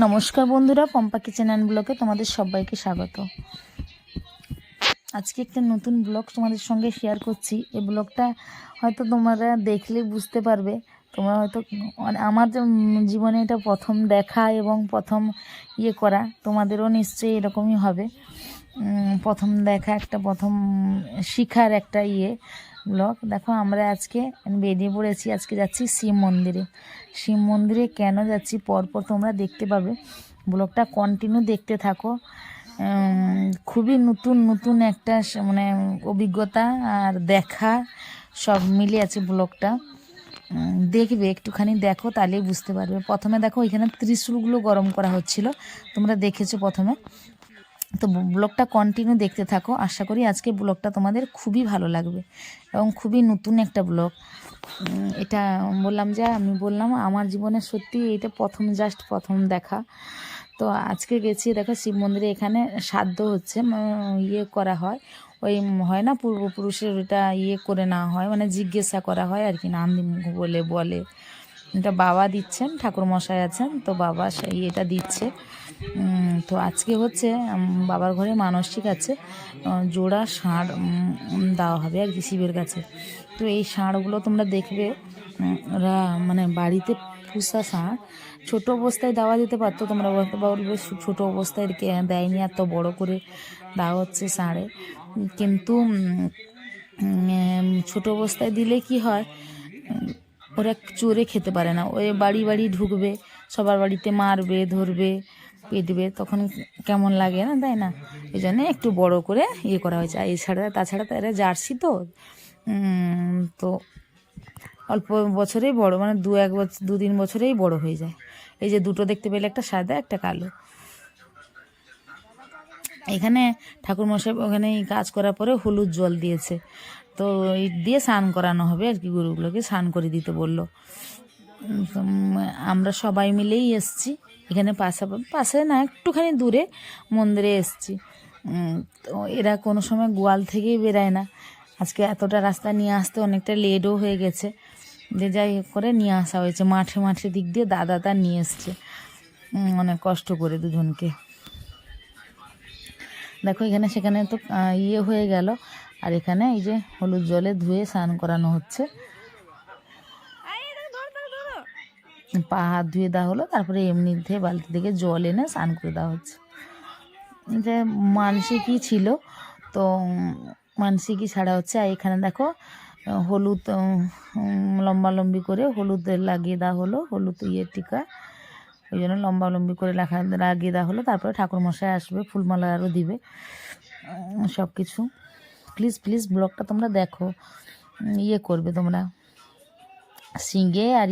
নমস্কার বন্ধুরা, Pampa kitchen and ব্লগে তোমাদের সবাইকে স্বাগত। আজকে একটা নতুন ব্লগ তোমাদের সঙ্গে শেয়ার করছি। এই ব্লগটা হয়তো তোমরা দেখলে বুঝতে পারবে। তোমরা হয়তো আমার জীবনে এটা প্রথম দেখা এবং প্রথম করা, তোমাদেরও নিশ্চয়ই এরকমই হবে। প্রথম দেখা, একটা প্রথম শিখার একটা ব্লগ। দেখো, আমরা আজকে বেরিয়ে পড়েছি। আজকে যাচ্ছি শিব মন্দিরে। শিব মন্দিরে কেন যাচ্ছি পরপর তোমরা দেখতে পাবে। ব্লগটা কন্টিনিউ দেখতে থাকো। খুবই নতুন একটা মানে অভিজ্ঞতা আর দেখা সব মিলে আছে ব্লগটা। দেখবে, একটুখানি দেখো, তাহলেই বুঝতে পারবে। প্রথমে দেখো, এখানে ত্রিশূলগুলো গরম করা হচ্ছিল, তোমরা দেখেছো প্রথমে। তো ব্লগটা কন্টিনিউ দেখতে থাকো। আশা করি আজকে ব্লগটা তোমাদের খুবই ভালো লাগবে এবং খুবই নতুন একটা ব্লগ। এটা আমি বললাম আমার জীবনে সত্যি এটা জাস্ট প্রথম দেখা। তো আজকে গেছি, দেখো শিব মন্দিরে। এখানে শ্রাদ্ধ হচ্ছে, করা হয়, ওই হয় না পূর্বপুরুষের, ওটা করে নেওয়া হয়, মানে জিজ্ঞাসা করা হয় আর কি, নাম বলে। এটা বাবা দিচ্ছেন, ঠাকুর মশাই আছেন, তো বাবা এটা দিচ্ছে। তো আজকে হচ্ছে বাবার ঘরে মানসিক আছে, জোড়া ষাঁড় দেওয়া হবে আর কি শিবের কাছে। তো এই ষাঁড়গুলো তোমরা দেখবে, ওরা মানে বাড়িতে পুষা ষাঁড়, ছোটো অবস্থায় দেওয়া যেতে পারতো। তোমরা বলবে ছোটো অবস্থায় দেয়নি, এত বড় করে দেওয়া হচ্ছে ষাঁড়ে। কিন্তু ছোটো অবস্থায় দিলে কি হয়, ওরা চোরে খেতে পারে না। ওই বাড়ি বাড়ি ঢুকবে, সবার বাড়িতে মারবে, ধরবে, পেটবে, তখন কেমন লাগে না, তাই না? এই জন্যে একটু বড় করে করা হয়েছে। আর তাছাড়া তো এরা জার্সি, তো অল্প বছরেই বড়, মানে 2-3 বছরেই বড় হয়ে যায়। এই যে দুটো দেখতে পেলে, একটা সাদা একটা কালো। এখানে ঠাকুরমশাই ওখানে কাজ করার পরে হলুদ জল দিয়েছে, তো এই দিয়ে স্নান করানো হবে আর কি। গরুগুলোকে স্নান করে দিতে বললো। আমরা সবাই মিলেই এসছি এখানে, পাশে না, একটুখানি দূরে মন্দিরে এসছি। তো এরা কোনো সময় গোয়াল থেকেই বেরায় না। আজকে এতটা রাস্তা নিয়ে আসতে অনেকটা লেটও হয়ে গেছে, যে যাই করে নিয়ে আসা হয়েছে। মাঠে দিক দিয়ে দাদা নিয়ে এসছে, অনেক কষ্ট করে দুজনকে। দেখো, এখানে সেখানে তো হয়ে গেল। আর এখানে এই যে হলুদ জলে ধুয়ে স্নান করানো হচ্ছে। পা হাত ধুয়ে দেওয়া হলো, তারপরে এমনিতে বালতি থেকে জল এনে স্নান করে দেওয়া হচ্ছে। যে মানসিকই ছিল, তো মানসিকই ছাড়া হচ্ছে। আর এখানে দেখো, হলুদ লম্বালম্বি করে হলুদ লাগিয়ে দেওয়া হলো, হলুদ টিকা, ওই জন্য লম্বালম্বি করে লাগিয়ে দেওয়া হলো। তারপরে ঠাকুরমশাই আসবে, ফুলমালা আরও দিবে, সব কিছু। প্লিজ ব্লগটা তোমরা দেখো, করবে তোমরা। শিঙে আর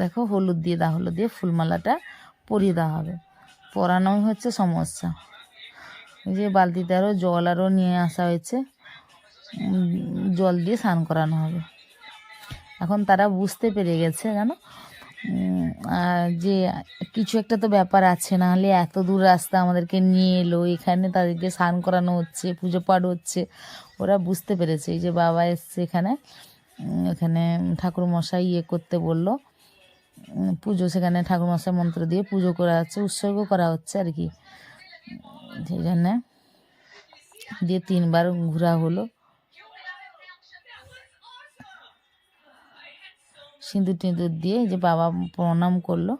দেখো হলুদ দিয়ে দেওয়া হলো, দিয়ে ফুলমালাটা পরিয়ে দেওয়া হবে। পরানোই হচ্ছে সমস্যা। এই যে বালতিতে আরও নিয়ে আসা হয়েছে, জল দিয়ে স্নান করানো হবে। এখন তারা বুঝতে পেরে গেছে, জানো, যে কিছু একটা তো ব্যাপার আছে, না হলে এত দূর রাস্তা আমাদেরকে নিয়ে এলো, এখানে তাদেরকে স্নান করানো হচ্ছে, পুজো পাঠ হচ্ছে। ওরা বুঝতে পেরেছে। এই যে বাবা এসছে এখানে ঠাকুরমশাই করতে বললো পুজো, সেখানে ঠাকুরমশাই মন্ত্র দিয়ে পুজো করা হচ্ছে, উৎসর্গ করা হচ্ছে আর কি। সেই জন্যে দিয়ে 3বার ঘোরা হলো, সিঁদুর টিঁদুর দিয়ে। যে বাবা প্রণাম করলো,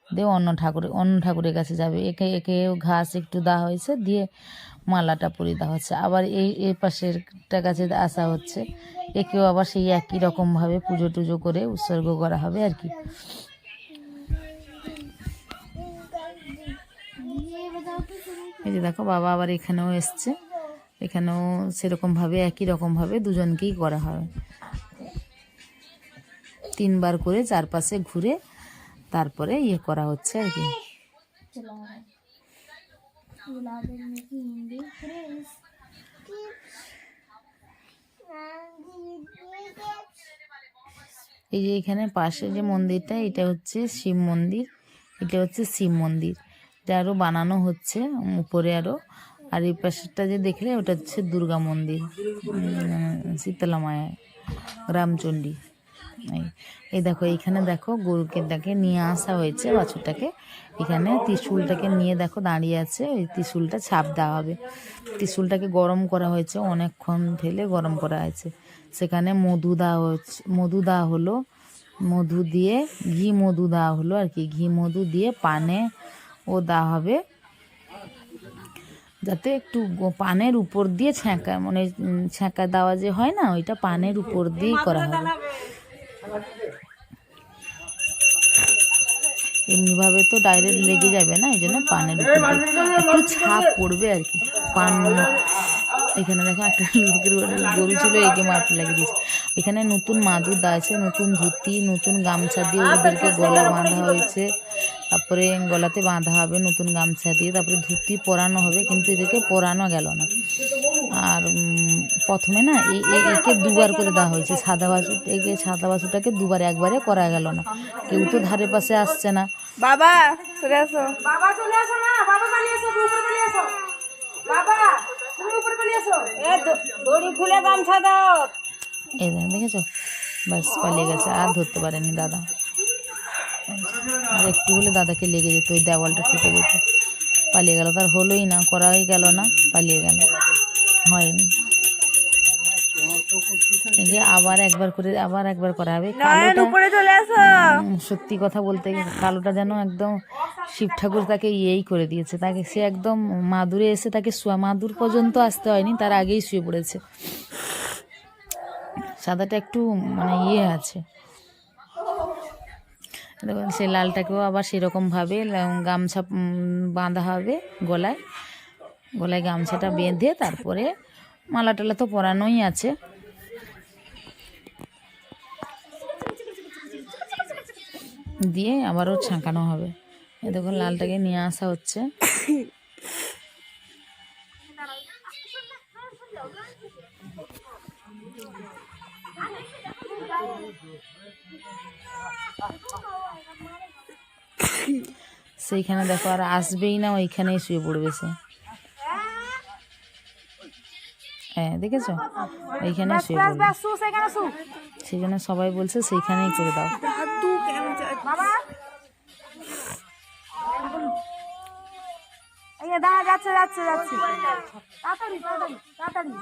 দিয়ে অন্য ঠাকুরের কাছে যাবে। একেও ঘাস একটু দেওয়া হয়েছে, দিয়ে মালাটা পরিয়ে দেওয়া হচ্ছে। আবার এই পাশেরটা কাছে আসা হচ্ছে, একেও আবার সেই একই রকমভাবে পুজো টুজো করে উৎসর্গ করা হবে আর কি। এই যে দেখো, বাবা আবার এখানেও এসছে, এখানেও সেরকমভাবে একই রকমভাবে দুজনকেই করা হবে। 3বার করে চারপাশে ঘুরে তারপরে করা হচ্ছে আর কি। এই যে এখানে পাশে যে মন্দিরটা, এটা হচ্ছে শিব মন্দির, এটা হচ্ছে শিব মন্দির। এটা আরও বানানো হচ্ছে উপরে আরও। আর এই পাশেরটা যে দেখলে, ওটা হচ্ছে দুর্গা মন্দির, শীতলা মায়া, রামচণ্ডী। এই এই দেখো এইখানে দেখো গরুকে নিয়ে আসা হয়েছে, বাছুরটাকে। এখানে ত্রিশূলটাকে নিয়ে দেখো দাঁড়িয়ে আছে, ওই ত্রিশূলটা ছাপ দেওয়া হবে। ত্রিশূলটাকে গরম করা হয়েছে, অনেকক্ষণ ফেলে গরম করা হয়েছে। সেখানে মধু দেওয়া হলো, মধু দিয়ে ঘি মধু দেওয়া হলো আর কি, ঘি মধু দিয়ে পানে ও দেওয়া হবে, যাতে একটু পানের উপর দিয়ে ছ্যাঁকা, মানে ছ্যাঁকা দেওয়া যে হয় না, ওইটা পানের উপর দিয়েই করা হবে। এমনিভাবে তো ডাইরেক্ট লেগে যাবে না, এই জন্য পানের উপর একটু ছাপ পড়বে আর কি। পান এখানে দেখো একটা লোকের গরু ছিল, একে মাটি লাগিয়ে দিয়েছে। এখানে নতুন মাদুর দেওয়া আছে, নতুন ধুতি, নতুন গামছা দিয়ে ওদেরকে গলা বাঁধা হয়েছে। তারপরে গলাতে বাঁধা হবে নতুন গামছা দিয়ে, তারপরে ধুতি পরানো হবে, কিন্তু এদেরকে পরানো গেল না। আর প্রথমে না একে দুবার করে দেওয়া হয়েছে, সাদা বাছুরটাকে দুবার, একবারে করা গেল না। কেউ তো ধারে পাশে আসছে না। বাবা চলে আসো, বাবা চলে আসো, না বাবা পালিয়ে আসো, উপরে পালিয়ে আসো, বাবা তুমি উপরে পালিয়ে আসো, দড়ি খুলে গামছা দাও। এই দেখেছো, ব্যাস পালিয়ে গেছে, আর ধরতে পারেনি দাদা। আর একটু হলে দাদাকে লেগে যেত, ওই দেওয়ালটা ঠুকে যেত। পালিয়ে গেল, তার হলোই না, করাই গেল না, পালিয়ে গেল, হয়নি। আবার একবার করা হবে। সত্যি কথা বলতে কালোটা যেন একদম শিব ঠাকুর তাকে ইয়েই করে দিয়েছে, তাকে সে একদম মাদুরে এসে তাকে মাদুর পর্যন্ত আসতে হয়নি, তার আগেই শুয়ে পড়েছে। সাদাটা একটু মানে ইয়ে আছে। দেখুন সেই লালটাকেও আবার সেরকমভাবে গামছা বাঁধা হবে গলায় গামছাটা বেঁধে, তারপরে মালা টালা তো পরানোই আছে, দিয়ে আবারও ছাঁকানো হবে। এ দেখুন লালটাকে নিয়ে আসা হচ্ছে। সেইখানে দেখো আর আসবেই না, ওইখানেই শুয়ে পড়বে সে। হ্যাঁ দেখেছো, ওইখানে শুয়ে পড়বে। সেই জন্য সবাই বলছে সেইখানেই করে দাও। যাচ্ছে যাচ্ছে যাচ্ছে, তাড়াতাড়ি তাড়াতাড়ি তাড়াতাড়ি,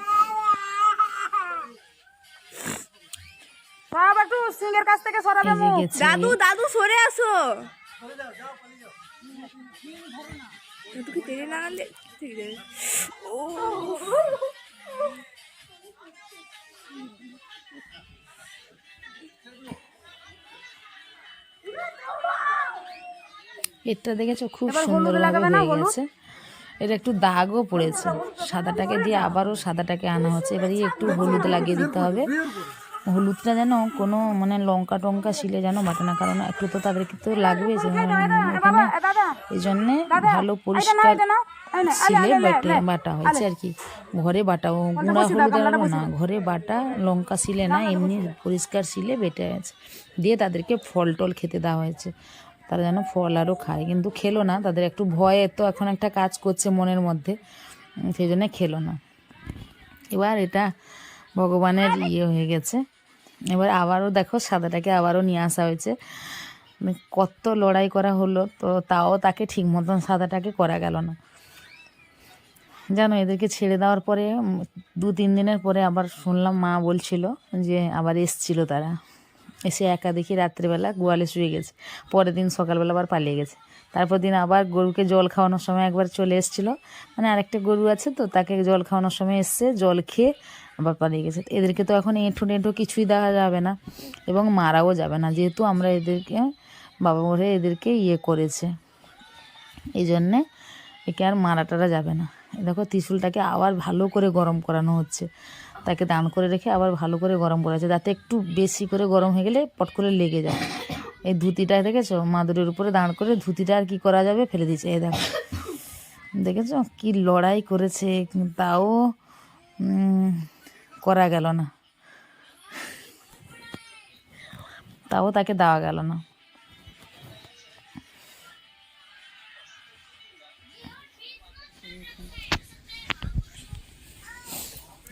সব একটু সিংহের কাছ থেকে সরাবে মুখ। দাদু দাদু সরে আসো, কি তেলে লাগালে ঠিক আছে। ও এটা দেখেছো, খুব সুন্দরভাবে হয়ে গেছে। এটা একটু দাগও পড়েছে, সাদাটাকে দিয়ে আবারও সাদাটাকে আনা হচ্ছে। এবার একটু হলুদ লাগিয়ে দিতে হবে, হলুদটা যেন কোনো মানে লঙ্কা টঙ্কা শিলে যেন বাটে না, কারণ একটু তো তাদেরকে তো লাগবে এখানে, এই জন্যে ভালো পরিষ্কার শিলে বাটা হয়েছে আর কি। ঘরে বাটা গুঁড়া হলুদ না, ঘরে বাটা লঙ্কা শিলে না, এমনি পরিষ্কার শিলে বেটে আছে, দিয়ে তাদেরকে ফল টল খেতে দেওয়া হয়েছে, তারা যেন ফল আরও খায়। কিন্তু খেলো না, তাদের একটু ভয়ে তো এখন একটা কাজ করছে মনের মধ্যে, সেই জন্য খেলো না। এবার এটা ভগবানের ইয়ে হয়ে গেছে। এবার আবারও দেখো সাদাটাকে আবারও নিয়ে আসা হয়েছে, কত লড়াই করা হলো, তো তাও তাকে ঠিক মতন সাদাটাকে করা গেল না। জানো এদেরকে ছেড়ে দেওয়ার পরে 2-3 দিনের পরে আবার শুনলাম, মা বলছিল যে আবার এসছিল, তারা এসে একা দেখি রাত্রিবেলা গোয়ালে শুয়ে গেছে, পরের দিন সকালবেলা আবার পালিয়ে গেছে। তারপর দিন আবার গরুকে জল খাওয়ানোর সময় একবার চলে এসেছিলো, মানে আরেকটা গরু আছে তো, তাকে জল খাওয়ানোর সময় এসছে, জল খেয়ে আবার পালিয়ে গেছে। এদেরকে তো এখন এঁঠো কিছুই দেওয়া যাবে না, এবং মারাও যাবে না, যেহেতু আমরা এদেরকে বাবা মরে এদেরকে ইয়ে করেছে, এই জন্যে একে আর মারা টারা যাবে না। দেখো ত্রিশূলটাকে আবার ভালো করে গরম করানো হচ্ছে, তাকে দান করে রেখে আবার ভালো করে গরম করা হচ্ছে, যাতে একটু বেশি করে গরম হয়ে গেলে পট করে লেগে যায়। এই ধুতিটা দেখেছো, মাদুরের উপরে দাঁড় করে ধুতিটা আর কি করা যাবে, ফেলে দিচ্ছে। এই দেখো দেখেছো কি লড়াই করেছে, তাও করা গেল না, তাও তাকে দেওয়া গেল না।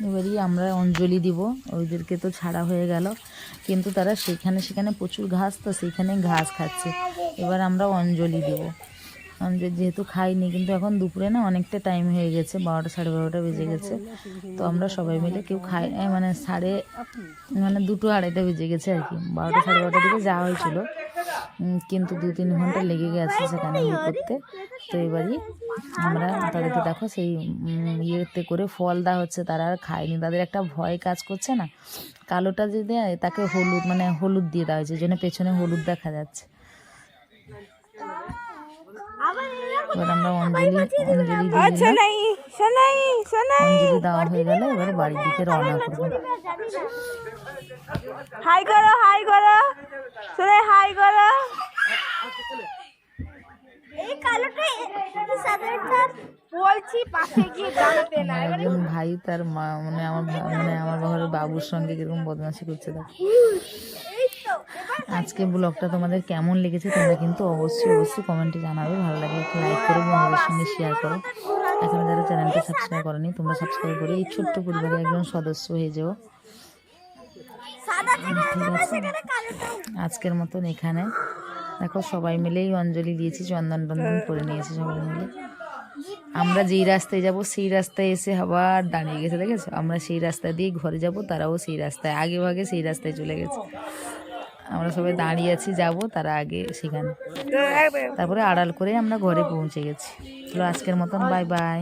এবারই আমরা অঞ্জলি দিব, ওইদেরকে তো ছাড়া হয়ে গেল। কিন্তু তারা সেখানে প্রচুর ঘাস, তো সেইখানে ঘাস খাচ্ছে। এবার আমরা অঞ্জলি দেবো। অঞ্জলি যেহেতু খাইনি, কিন্তু এখন দুপুরে না অনেকটা টাইম হয়ে গেছে, 12টা 12:30 বেজে গেছে। তো আমরা সবাই মিলে কেউ খাই মানে 2টো 2:30 বেজে গেছে আর কি। 12টা 12:30 দিকে যাওয়া হয়েছিল, কিন্তু 2-3 ঘন্টা লেগে গেছে সেখানে ইয়ে করতে। তো এবারই আমরা তাদেরকে দেখো সেই ইয়েতে করে ফল দেওয়া হচ্ছে, তারা আর খায়নি, তাদের একটা ভয় কাজ করছে না। কালোটা যে দেয় তাকে হলুদ দিয়ে দেওয়া হয়েছে, এই জন্য পেছনে হলুদ দেখা যাচ্ছে। এবার আমরা অঞ্জলি দিয়ে দিলাম। অঞ্জলি দেওয়া হয়ে গেলে এবার বাড়ির দিকে রওনা করবো। হাই করো, হাই করো, সোনাই হাই করো। এই কালোটা বলছি পাশে গিয়ে দাঁড়াতে না। একজন ভাই তার মা আমার ঘরের বাবুর সঙ্গে কিরকম বদমাশি করছে দেখো। আজকে ব্লগটা তোমাদের কেমন লেগেছে তোমরা কিন্তু অবশ্যই কমেন্টে জানাবে। ভালো লাগলে একটু লাইক করো, বন্ধুদের সঙ্গে শেয়ার করো। এখন যারা চ্যানেলটা সাবস্ক্রাইব করেনি তোমরা সাবস্ক্রাইব করে এই ছোট্ট পরিবারের একজন সদস্য হয়ে যাও। ঠিক আছে, আজকের মতন এখানে দেখো সবাই মিলেই অঞ্জলি দিয়েছি, চন্দন টন্দন করে নিয়েছি সবাই মিলে। আমরা যেই রাস্তায় যাব সেই রাস্তায় এসে আবার দাঁড়িয়ে গেছে, দেখেছো? আমরা সেই রাস্তা দিয়ে ঘরে যাব, তারাও সেই রাস্তায় আগে ভাগে সেই রাস্তায় চলে গেছে। আমরা সবাই দাঁড়িয়ে আছি, যাব, তারা আগে সেখানে। তারপরে আড়াল করে আমরা ঘরে পৌঁছে গেছি। চলো আজকের মতন বাই বাই।